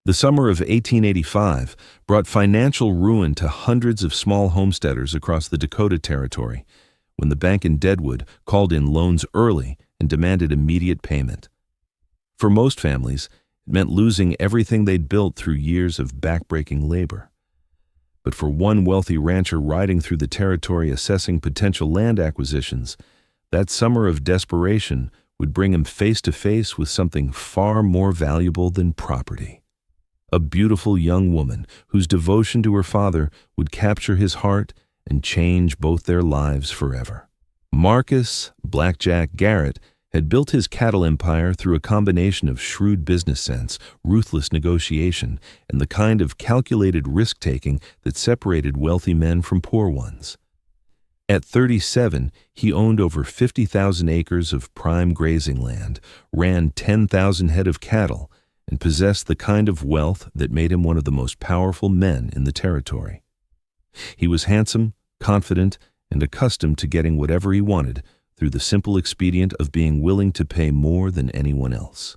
The summer of 1885 brought financial ruin to hundreds of small homesteaders across the Dakota Territory when the bank in Deadwood called in loans early and demanded immediate payment. For most families, it meant losing everything they'd built through years of backbreaking labor. But for one wealthy rancher riding through the territory assessing potential land acquisitions, that summer of desperation would bring him face to face with something far more valuable than property. A beautiful young woman whose devotion to her father would capture his heart and change both their lives forever. Marcus "Blackjack" Garrett had built his cattle empire through a combination of shrewd business sense, ruthless negotiation, and the kind of calculated risk-taking that separated wealthy men from poor ones. At 37, he owned over 50,000 acres of prime grazing land, ran 10,000 head of cattle, and possessed the kind of wealth that made him one of the most powerful men in the territory. He was handsome, confident, and accustomed to getting whatever he wanted through the simple expedient of being willing to pay more than anyone else.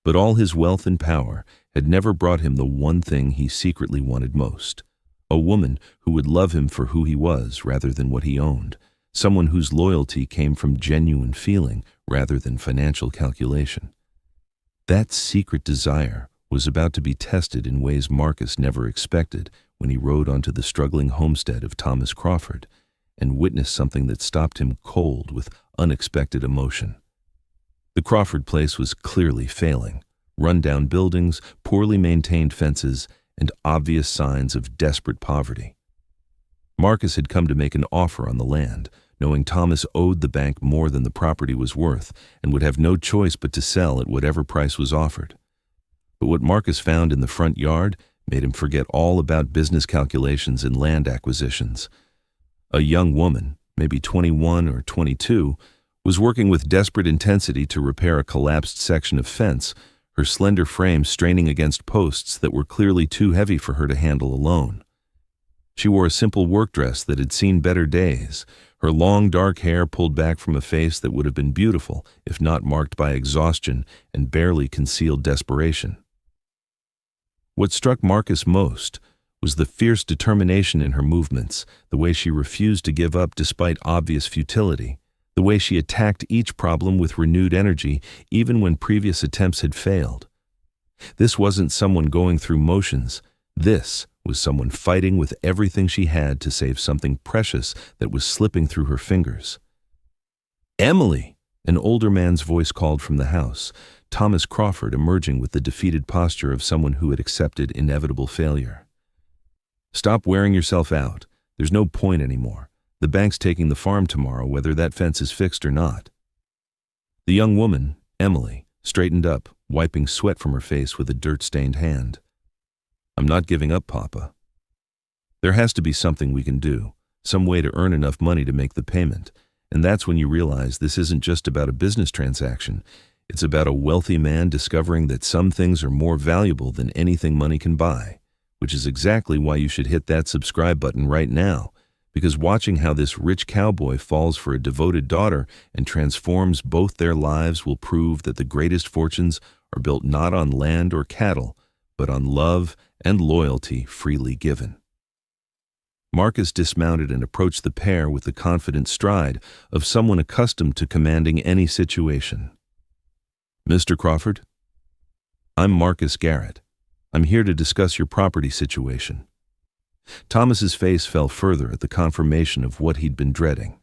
But all his wealth and power had never brought him the one thing he secretly wanted most: a woman who would love him for who he was rather than what he owned, someone whose loyalty came from genuine feeling rather than financial calculation. That secret desire was about to be tested in ways Marcus never expected when he rode onto the struggling homestead of Thomas Crawford and witnessed something that stopped him cold with unexpected emotion. The Crawford place was clearly failing: run-down buildings, poorly maintained fences, and obvious signs of desperate poverty. Marcus had come to make an offer on the land, knowing Thomas owed the bank more than the property was worth and would have no choice but to sell at whatever price was offered. But what Marcus found in the front yard made him forget all about business calculations and land acquisitions. A young woman, maybe 21 or 22, was working with desperate intensity to repair a collapsed section of fence, her slender frame straining against posts that were clearly too heavy for her to handle alone. She wore a simple work dress that had seen better days, her long dark hair pulled back from a face that would have been beautiful if not marked by exhaustion and barely concealed desperation. What struck Marcus most was the fierce determination in her movements, the way she refused to give up despite obvious futility, the way she attacked each problem with renewed energy even when previous attempts had failed. This wasn't someone going through motions. This was someone fighting with everything she had to save something precious that was slipping through her fingers. "Emily!" An older man's voice called from the house, Thomas Crawford emerging with the defeated posture of someone who had accepted inevitable failure. "Stop wearing yourself out. There's no point anymore. The bank's taking the farm tomorrow, whether that fence is fixed or not." The young woman, Emily, straightened up, wiping sweat from her face with a dirt-stained hand. "I'm not giving up, Papa. There has to be something we can do, some way to earn enough money to make the payment. And that's when you realize this isn't just about a business transaction. It's about a wealthy man discovering that some things are more valuable than anything money can buy, which is exactly why you should hit that subscribe button right now, because watching how this rich cowboy falls for a devoted daughter and transforms both their lives will prove that the greatest fortunes are built not on land or cattle, but on love and loyalty freely given." Marcus dismounted and approached the pair with the confident stride of someone accustomed to commanding any situation. "Mr. Crawford, I'm Marcus Garrett. I'm here to discuss your property situation." Thomas's face fell further at the confirmation of what he'd been dreading.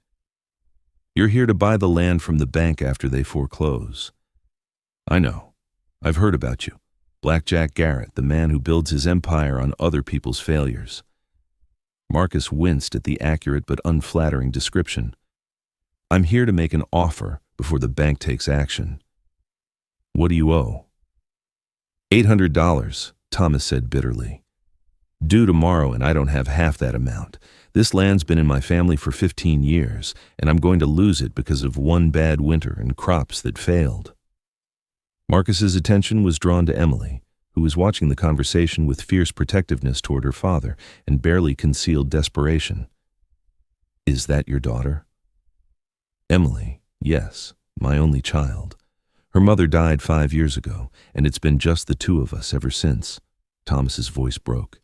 "You're here to buy the land from the bank after they foreclose." "I know. I've heard about you. Blackjack Garrett, the man who builds his empire on other people's failures." Marcus winced at the accurate but unflattering description. "I'm here to make an offer before the bank takes action." "What do you owe?" $800, Thomas said bitterly. "Due tomorrow, and I don't have half that amount. This land's been in my family for 15 years, and I'm going to lose it because of one bad winter and crops that failed." Marcus's attention was drawn to Emily, who was watching the conversation with fierce protectiveness toward her father and barely concealed desperation. "Is that your daughter?" "Emily, yes, my only child." Her mother died 5 years ago, and it's been just the two of us ever since. Thomas's voice broke.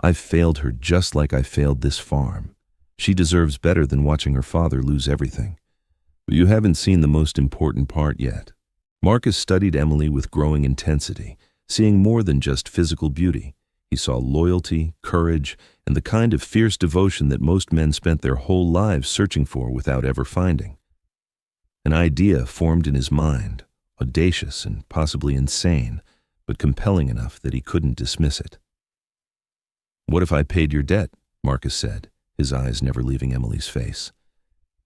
I've failed her just like I failed this farm. She deserves better than watching her father lose everything. But you haven't seen the most important part yet. Marcus studied Emily with growing intensity, seeing more than just physical beauty. He saw loyalty, courage, and the kind of fierce devotion that most men spent their whole lives searching for without ever finding. An idea formed in his mind, audacious and possibly insane, but compelling enough that he couldn't dismiss it. "What if I paid your debt?" Marcus said, his eyes never leaving Emily's face.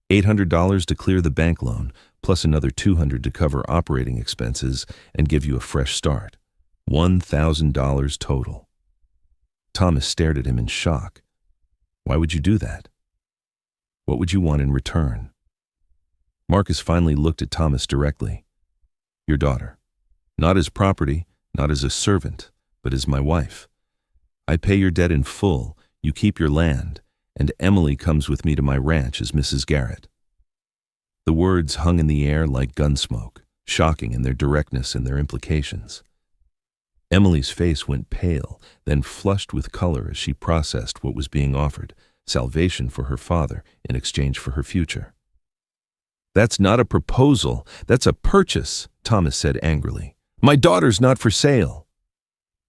$800 to clear the bank loan, plus another $200 to cover operating expenses and give you a fresh start. $1,000 total. Thomas stared at him in shock. Why would you do that? What would you want in return? Marcus finally looked at Thomas directly. Your daughter. Not as property, not as a servant, but as my wife. I pay your debt in full, you keep your land, and Emily comes with me to my ranch as Mrs. Garrett. The words hung in the air like gunsmoke, shocking in their directness and their implications. Emily's face went pale, then flushed with color as she processed what was being offered, salvation for her father in exchange for her future. That's not a proposal, that's a purchase, Thomas said angrily. My daughter's not for sale.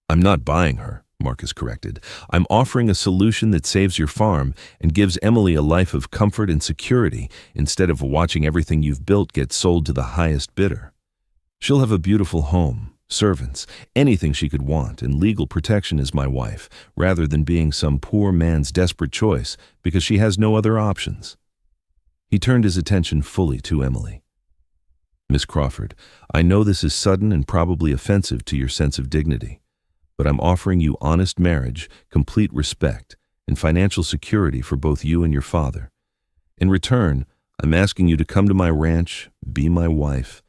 I'm not buying her, Marcus corrected. I'm offering a solution that saves your farm and gives Emily a life of comfort and security instead of watching everything you've built get sold to the highest bidder. She'll have a beautiful home, servants, anything she could want, and legal protection as my wife, rather than being some poor man's desperate choice because she has no other options. He turned his attention fully to Emily. Miss Crawford, I know this is sudden and probably offensive to your sense of dignity, but I'm offering you honest marriage, complete respect, and financial security for both you and your father. In return, I'm asking you to come to my ranch, be my wife,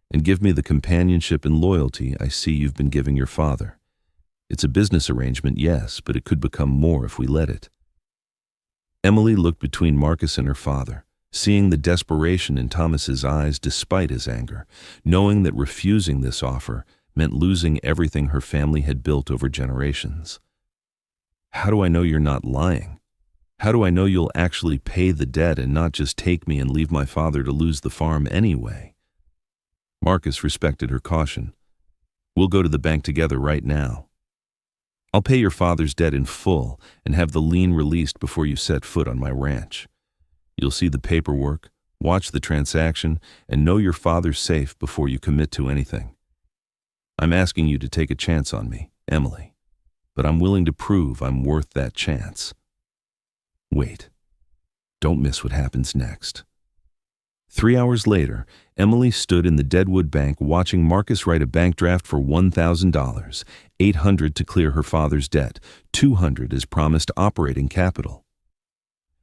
and give me the companionship and loyalty I see you've been giving your father. It's a business arrangement, yes, but it could become more if we let it. Emily looked between Marcus and her father, seeing the desperation in Thomas's eyes despite his anger, knowing that refusing this offer meant losing everything her family had built over generations. How do I know you're not lying? How do I know you'll actually pay the debt and not just take me and leave my father to lose the farm anyway? Marcus respected her caution. We'll go to the bank together right now. I'll pay your father's debt in full and have the lien released before you set foot on my ranch. You'll see the paperwork, watch the transaction, and know your father's safe before you commit to anything. I'm asking you to take a chance on me, Emily, but I'm willing to prove I'm worth that chance. Wait. Don't miss what happens next. 3 hours later, Emily stood in the Deadwood Bank watching Marcus write a bank draft for $1,000, $800 to clear her father's debt, $200 as promised operating capital.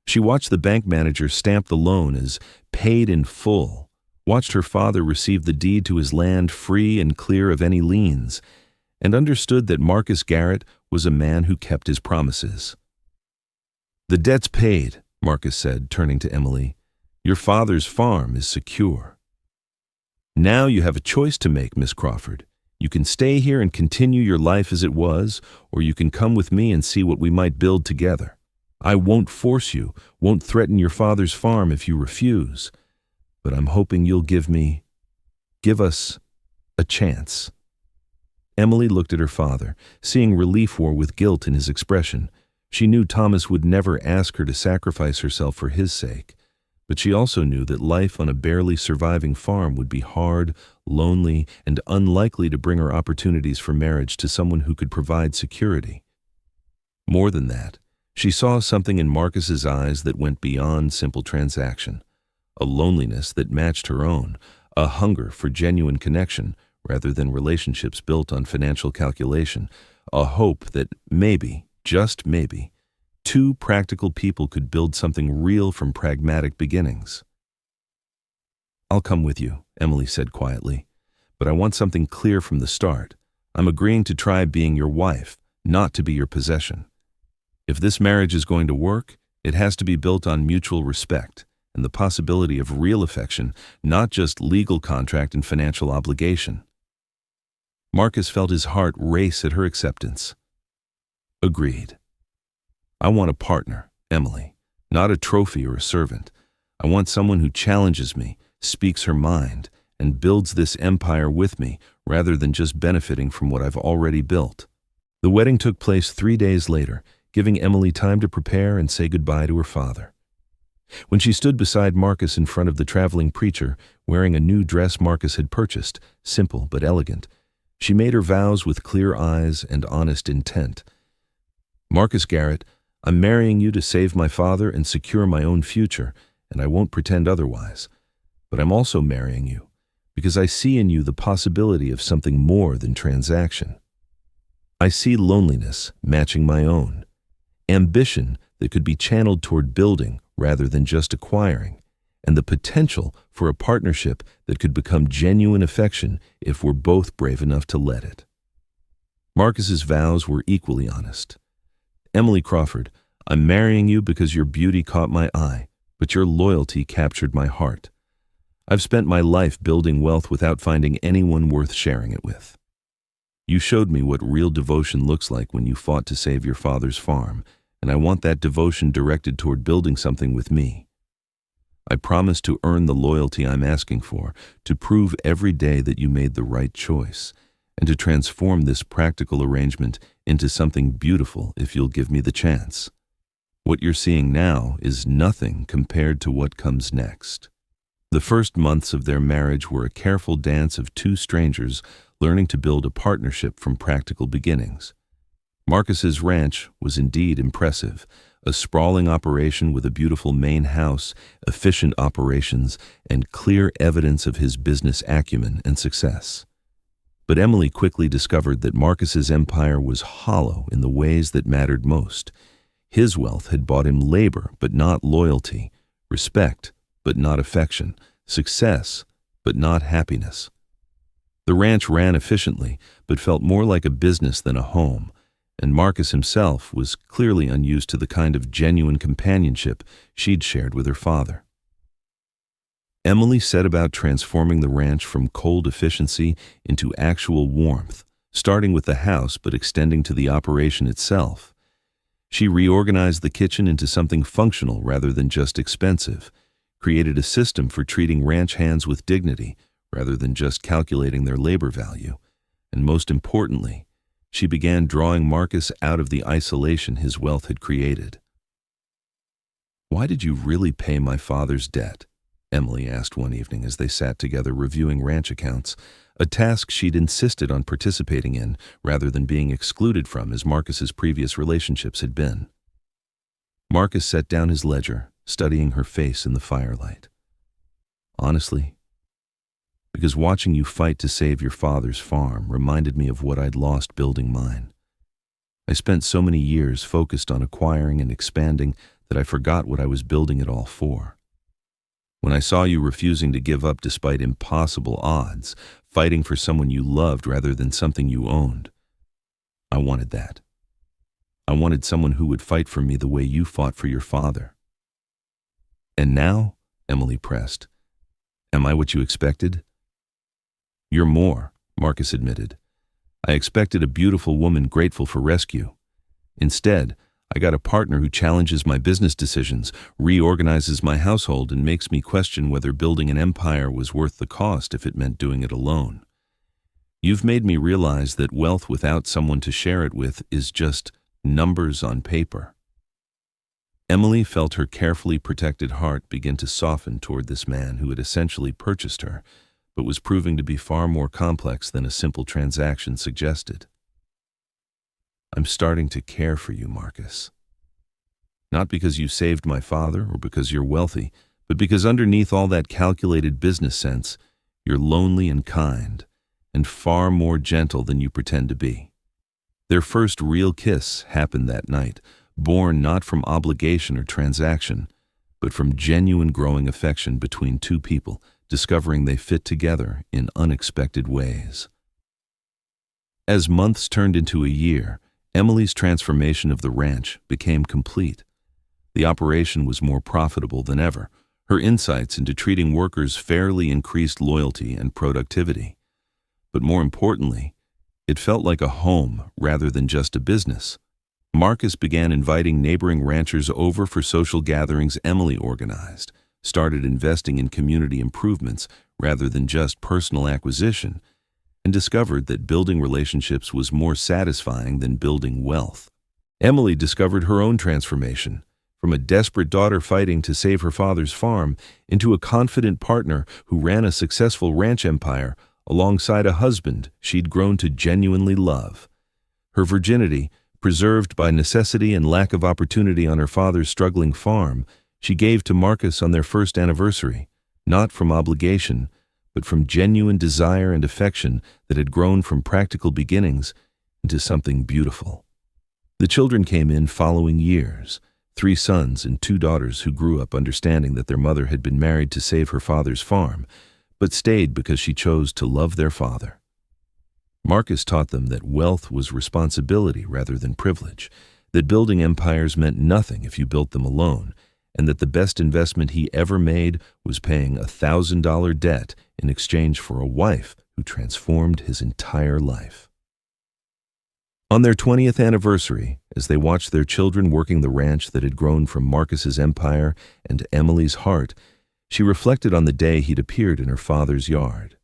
She watched the bank manager stamp the loan as paid in full, watched her father receive the deed to his land free and clear of any liens, and understood that Marcus Garrett was a man who kept his promises. The debt's paid, Marcus said, turning to Emily. Your father's farm is secure. Now you have a choice to make, Miss Crawford. You can stay here and continue your life as it was, or you can come with me and see what we might build together. I won't force you, won't threaten your father's farm if you refuse, but I'm hoping you'll give us a chance. Emily looked at her father, seeing relief war with guilt in his expression. She knew Thomas would never ask her to sacrifice herself for his sake. But she also knew that life on a barely surviving farm would be hard, lonely, and unlikely to bring her opportunities for marriage to someone who could provide security. More than that, she saw something in Marcus's eyes that went beyond simple transaction, a loneliness that matched her own, a hunger for genuine connection rather than relationships built on financial calculation, a hope that maybe, just maybe, two practical people could build something real from pragmatic beginnings. I'll come with you, Emily said quietly, but I want something clear from the start. I'm agreeing to try being your wife, not to be your possession. If this marriage is going to work, it has to be built on mutual respect, and the possibility of real affection, not just legal contract and financial obligation. Marcus felt his heart race at her acceptance. Agreed. I want a partner, Emily, not a trophy or a servant. I want someone who challenges me, speaks her mind, and builds this empire with me rather than just benefiting from what I've already built. The wedding took place 3 days later, giving Emily time to prepare and say goodbye to her father. When she stood beside Marcus in front of the traveling preacher, wearing a new dress Marcus had purchased, simple but elegant, she made her vows with clear eyes and honest intent. Marcus Garrett, I'm marrying you to save my father and secure my own future, and I won't pretend otherwise. But I'm also marrying you because I see in you the possibility of something more than transaction. I see loneliness matching my own, ambition that could be channeled toward building rather than just acquiring, and the potential for a partnership that could become genuine affection if we're both brave enough to let it. Marcus's vows were equally honest. Emily Crawford, I'm marrying you because your beauty caught my eye, but your loyalty captured my heart. I've spent my life building wealth without finding anyone worth sharing it with. You showed me what real devotion looks like when you fought to save your father's farm, and I want that devotion directed toward building something with me. I promise to earn the loyalty I'm asking for, to prove every day that you made the right choice, and to transform this practical arrangement into something beautiful if you'll give me the chance. What you're seeing now is nothing compared to what comes next. The first months of their marriage were a careful dance of two strangers learning to build a partnership from practical beginnings. Marcus's ranch was indeed impressive, a sprawling operation with a beautiful main house, efficient operations, and clear evidence of his business acumen and success. But Emily quickly discovered that Marcus's empire was hollow in the ways that mattered most. His wealth had bought him labor but not loyalty, respect but not affection, success but not happiness. The ranch ran efficiently but felt more like a business than a home, and Marcus himself was clearly unused to the kind of genuine companionship she'd shared with her father. Emily set about transforming the ranch from cold efficiency into actual warmth, starting with the house but extending to the operation itself. She reorganized the kitchen into something functional rather than just expensive, created a system for treating ranch hands with dignity rather than just calculating their labor value, and most importantly, she began drawing Marcus out of the isolation his wealth had created. "Why did you really pay my father's debt?" Emily asked one evening as they sat together reviewing ranch accounts, a task she'd insisted on participating in rather than being excluded from as Marcus's previous relationships had been. Marcus set down his ledger, studying her face in the firelight. "Honestly, because watching you fight to save your father's farm reminded me of what I'd lost building mine. I spent so many years focused on acquiring and expanding that I forgot what I was building it all for. When I saw you refusing to give up despite impossible odds, fighting for someone you loved rather than something you owned, I wanted that. I wanted someone who would fight for me the way you fought for your father." "And now," Emily pressed, "am I what you expected?" "You're more," Marcus admitted. "I expected a beautiful woman grateful for rescue. Instead, I got a partner who challenges my business decisions, reorganizes my household, and makes me question whether building an empire was worth the cost if it meant doing it alone. You've made me realize that wealth without someone to share it with is just numbers on paper." Emily felt her carefully protected heart begin to soften toward this man who had essentially purchased her, but was proving to be far more complex than a simple transaction suggested. "I'm starting to care for you, Marcus. Not because you saved my father or because you're wealthy, but because underneath all that calculated business sense, you're lonely and kind, and far more gentle than you pretend to be." Their first real kiss happened that night, born not from obligation or transaction, but from genuine growing affection between two people, discovering they fit together in unexpected ways. As months turned into a year, Emily's transformation of the ranch became complete. The operation was more profitable than ever. Her insights into treating workers fairly increased loyalty and productivity. But more importantly, it felt like a home rather than just a business. Marcus began inviting neighboring ranchers over for social gatherings Emily organized, started investing in community improvements rather than just personal acquisition, and discovered that building relationships was more satisfying than building wealth. Emily discovered her own transformation, from a desperate daughter fighting to save her father's farm into a confident partner who ran a successful ranch empire alongside a husband she'd grown to genuinely love. Her virginity, preserved by necessity and lack of opportunity on her father's struggling farm, she gave to Marcus on their first anniversary, not from obligation, but from genuine desire and affection that had grown from practical beginnings into something beautiful. The children came in following years, 3 sons and 2 daughters who grew up understanding that their mother had been married to save her father's farm, but stayed because she chose to love their father. Marcus taught them that wealth was responsibility rather than privilege, that building empires meant nothing if you built them alone, and that the best investment he ever made was paying a $1,000 debt in exchange for a wife who transformed his entire life. On their 20th anniversary, as they watched their children working the ranch that had grown from Marcus's empire and Emily's heart, she reflected on the day he'd appeared in her father's yard.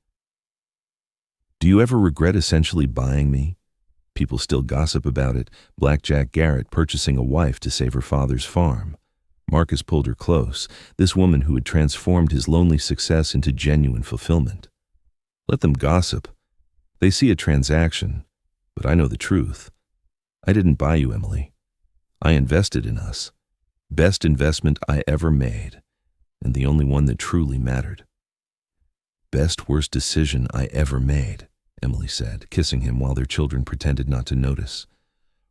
"Do you ever regret essentially buying me?" People still gossip about it, Blackjack Garrett purchasing a wife to save her father's farm. Marcus pulled her close, this woman who had transformed his lonely success into genuine fulfillment. "Let them gossip. They see a transaction, but I know the truth. I didn't buy you, Emily. I invested in us. Best investment I ever made, and the only one that truly mattered." "Best worst decision I ever made," Emily said, kissing him while their children pretended not to notice.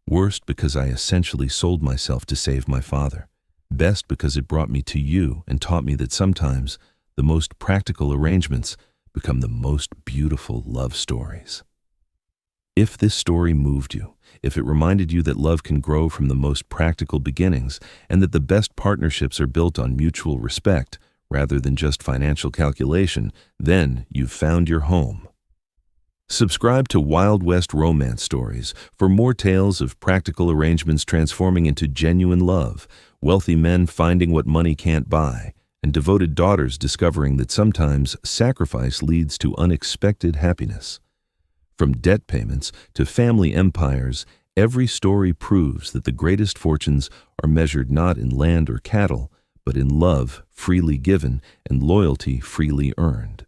"Worst because I essentially sold myself to save my father. Best because it brought me to you and taught me that sometimes the most practical arrangements become the most beautiful love stories." If this story moved you, if it reminded you that love can grow from the most practical beginnings and that the best partnerships are built on mutual respect rather than just financial calculation, then you've found your home. Subscribe to Wild West Romance Stories for more tales of practical arrangements transforming into genuine love, wealthy men finding what money can't buy, and devoted daughters discovering that sometimes sacrifice leads to unexpected happiness. From debt payments to family empires, every story proves that the greatest fortunes are measured not in land or cattle, but in love freely given and loyalty freely earned.